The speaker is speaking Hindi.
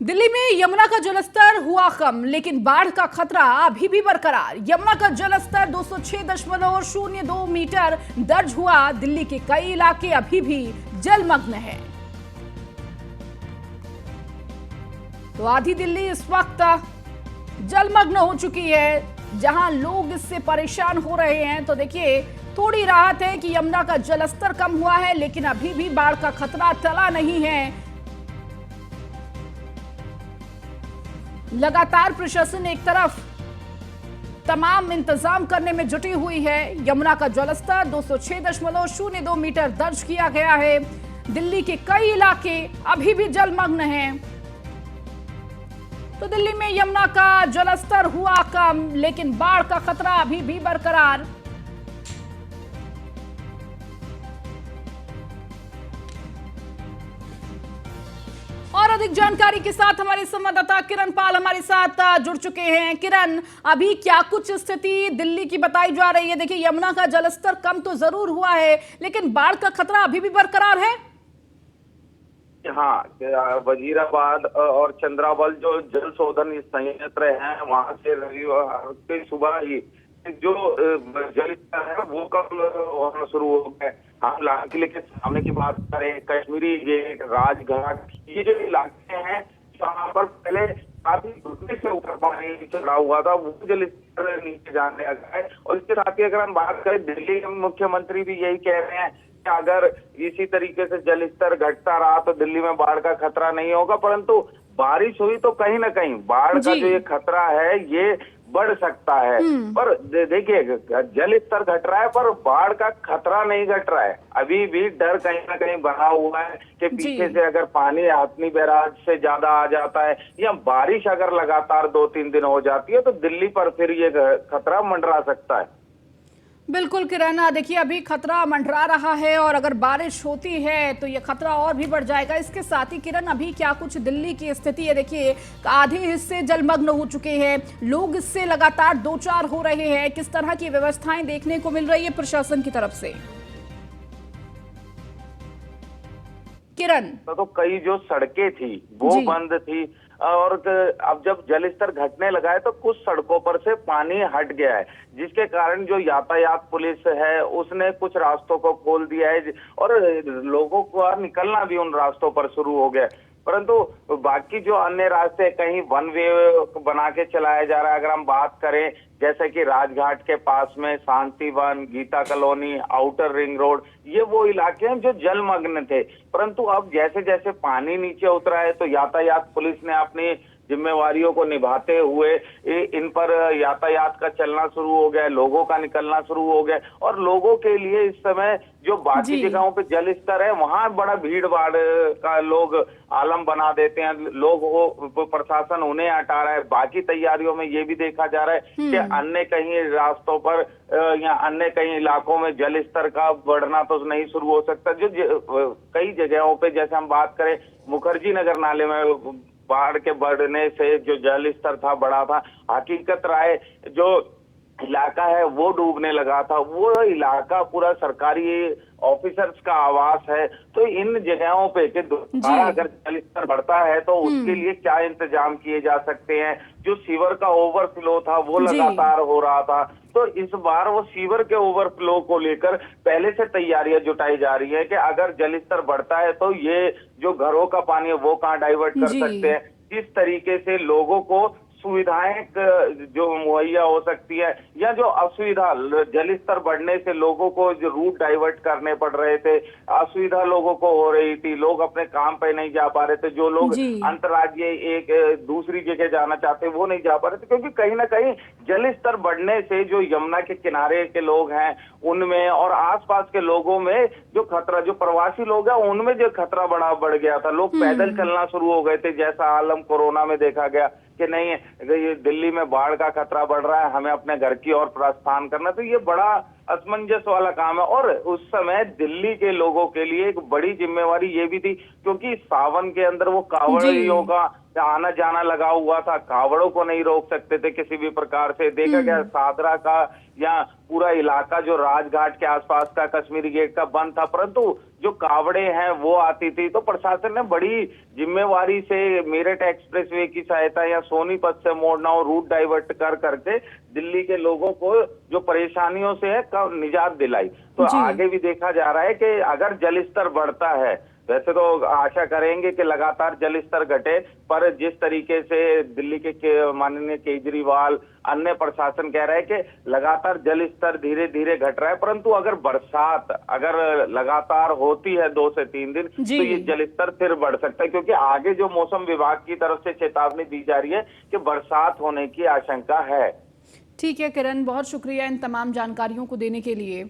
दिल्ली में यमुना का जलस्तर हुआ कम, लेकिन बाढ़ का खतरा अभी भी बरकरार। यमुना का जलस्तर 206.02 मीटर दर्ज हुआ। दिल्ली के कई इलाके अभी भी जलमग्न हैं। तो आधी दिल्ली इस वक्त जलमग्न हो चुकी है, जहां लोग इससे परेशान हो रहे हैं। तो देखिए, थोड़ी राहत है कि यमुना का जलस्तर कम हुआ है, लेकिन अभी भी बाढ़ का खतरा टला नहीं है। लगातार प्रशासन एक तरफ तमाम इंतजाम करने में जुटी हुई है। यमुना का जलस्तर 206.02 मीटर दर्ज किया गया है। दिल्ली के कई इलाके अभी भी जलमग्न हैं। तो दिल्ली में यमुना का जलस्तर हुआ कम, लेकिन बाढ़ का खतरा अभी भी बरकरार। और अधिक जानकारी के साथ हमारे संवाददाता किरण पाल हमारे साथ जुड़ चुके हैं। किरण, अभी क्या कुछ स्थिति दिल्ली की बताई जा रही है? देखिए, यमुना का जलस्तर कम तो जरूर हुआ है, लेकिन बाढ़ का खतरा अभी भी बरकरार है। हाँ, वजीराबाद और चंद्रावल जो जल शोधन संयंत्र है, वहां से रविवार की सुबह ही जो जल स्तर है वो कम होना शुरू हो गए। हम लाल किले के सामने की बात करें, कश्मीरी गेट, राजघाट, ये जो इलाके हैं जहाँ पर पहले काफी घुटने से ऊपर पानी चढ़ा हुआ था, वो जल स्तर नीचे जाने लगा है। और इसके साथ ही अगर हम बात करें, दिल्ली के मुख्यमंत्री भी यही कह रहे हैं कि अगर इसी तरीके से जल स्तर घटता रहा तो दिल्ली में बाढ़ का खतरा नहीं होगा। परंतु बारिश हुई तो कहीं ना कहीं बाढ़ का जो ये खतरा है ये बढ़ सकता है। पर देखिए, जल स्तर घट रहा है पर बाढ़ का खतरा नहीं घट रहा है। अभी भी डर कहीं ना कहीं बना हुआ है कि पीछे से अगर पानी हथनी बैराज से ज्यादा आ जाता है या बारिश अगर लगातार 2-3 दिन हो जाती है तो दिल्ली पर फिर ये खतरा मंडरा सकता है। बिल्कुल किरण, देखिए अभी खतरा मंडरा रहा है और अगर बारिश होती है तो ये खतरा और भी बढ़ जाएगा। इसके साथ ही किरण, अभी क्या कुछ दिल्ली की स्थिति है? देखिए, आधे हिस्से जलमग्न हो चुके हैं, लोग इससे लगातार दो चार हो रहे हैं। किस तरह की व्यवस्थाएं देखने को मिल रही है प्रशासन की तरफ से? किरण, तो कई जो सड़कें थी वो बंद थी और अब जब जल स्तर घटने लगा है तो कुछ सड़कों पर से पानी हट गया है, जिसके कारण जो यातायात पुलिस है उसने कुछ रास्तों को खोल दिया है और लोगों को निकलना भी उन रास्तों पर शुरू हो गया। परंतु बाकी जो अन्य रास्ते कहीं वन वे बना के चलाया जा रहा है। अगर हम बात करें जैसे कि राजघाट के पास में Shantivan, Geeta colony, outer ring road, ये वो इलाके हैं जो जलमग्न थे। परंतु अब जैसे जैसे पानी नीचे उतरा है तो यातायात पुलिस ने अपनी जिम्मेवारियों को निभाते हुए इन पर यातायात का चलना शुरू हो गया, लोगों का निकलना शुरू हो गया। और लोगों के लिए इस समय जो बाकी जगहों पे जल स्तर है वहां बड़ा भीड़ भाड़ का लोग आलम बना देते हैं, लोग प्रशासन उन्हें हटा रहा है। बाकी तैयारियों में ये भी देखा जा रहा है कि अन्य कहीं रास्तों पर या अन्य कहीं इलाकों में जल स्तर का बढ़ना तो नहीं शुरू हो सकता। जो कई जगहों पे जैसे हम बात करें, मुखर्जी नगर नाले में बाढ़ के बढ़ने से जो जल स्तर था बढ़ा था। हकीकत राय जो इलाका है वो डूबने लगा था, वो इलाका पूरा सरकारी ऑफिसर्स का आवास है। तो इन जगहों पे कि दोबारा अगर जल स्तर बढ़ता है तो उसके लिए क्या इंतजाम किए जा सकते हैं। जो सीवर का ओवरफ्लो था वो लगातार हो रहा था, तो इस बार वो सीवर के ओवरफ्लो को लेकर पहले से तैयारियां जुटाई जा रही है कि अगर जल स्तर बढ़ता है तो ये जो घरों का पानी है वो कहाँ डाइवर्ट कर सकते हैं, किस तरीके से लोगों को सुविधाएं जो मुहैया हो सकती है, या जो असुविधा जल स्तर बढ़ने से लोगों को जो रूट डाइवर्ट करने पड़ रहे थे, असुविधा लोगों को हो रही थी, लोग अपने काम पे नहीं जा पा रहे थे, जो लोग अंतर्राज्यीय एक दूसरी जगह जाना चाहते वो नहीं जा पा रहे थे, क्योंकि कहीं ना कहीं जल स्तर बढ़ने से जो यमुना के किनारे के लोग हैं उनमें और आसपास के लोगों में जो खतरा, जो प्रवासी लोग हैं उनमें जो खतरा बढ़ गया था। लोग पैदल चलना शुरू हो गए थे, जैसा आलम कोरोना में देखा गया कि नहीं ये दिल्ली में बाढ़ का खतरा बढ़ रहा है, हमें अपने घर की ओर प्रस्थान करना। तो ये बड़ा असमंजस वाला काम है और उस समय दिल्ली के लोगों के लिए एक बड़ी जिम्मेवारी ये भी थी, क्योंकि सावन के अंदर वो कांवड़ियों का आना जाना लगा हुआ था, कावड़ों को नहीं रोक सकते थे किसी भी प्रकार से। देखा गया सादरा का या पूरा इलाका जो राजघाट के आसपास का कश्मीरी गेट का बंद था, परंतु जो कावड़े हैं वो आती थी। तो प्रशासन ने बड़ी जिम्मेवारी से मेरठ एक्सप्रेसवे की सहायता या सोनीपत से मोड़ना और रूट डाइवर्ट कर करके दिल्ली के लोगों को जो परेशानियों से है निजात दिलाई। तो आगे भी देखा जा रहा है कि अगर जल स्तर बढ़ता है, वैसे तो आशा करेंगे कि लगातार जल स्तर घटे, पर जिस तरीके से दिल्ली के माननीय केजरीवाल अन्य प्रशासन कह रहा है कि लगातार जल स्तर धीरे धीरे घट रहा है, परंतु अगर बरसात अगर लगातार होती है 2 से 3 दिन तो ये जल स्तर फिर बढ़ सकता है, क्योंकि आगे जो मौसम विभाग की तरफ से चेतावनी दी जा रही है कि बरसात होने की आशंका है। ठीक है किरण, बहुत शुक्रिया इन तमाम जानकारियों को देने के लिए।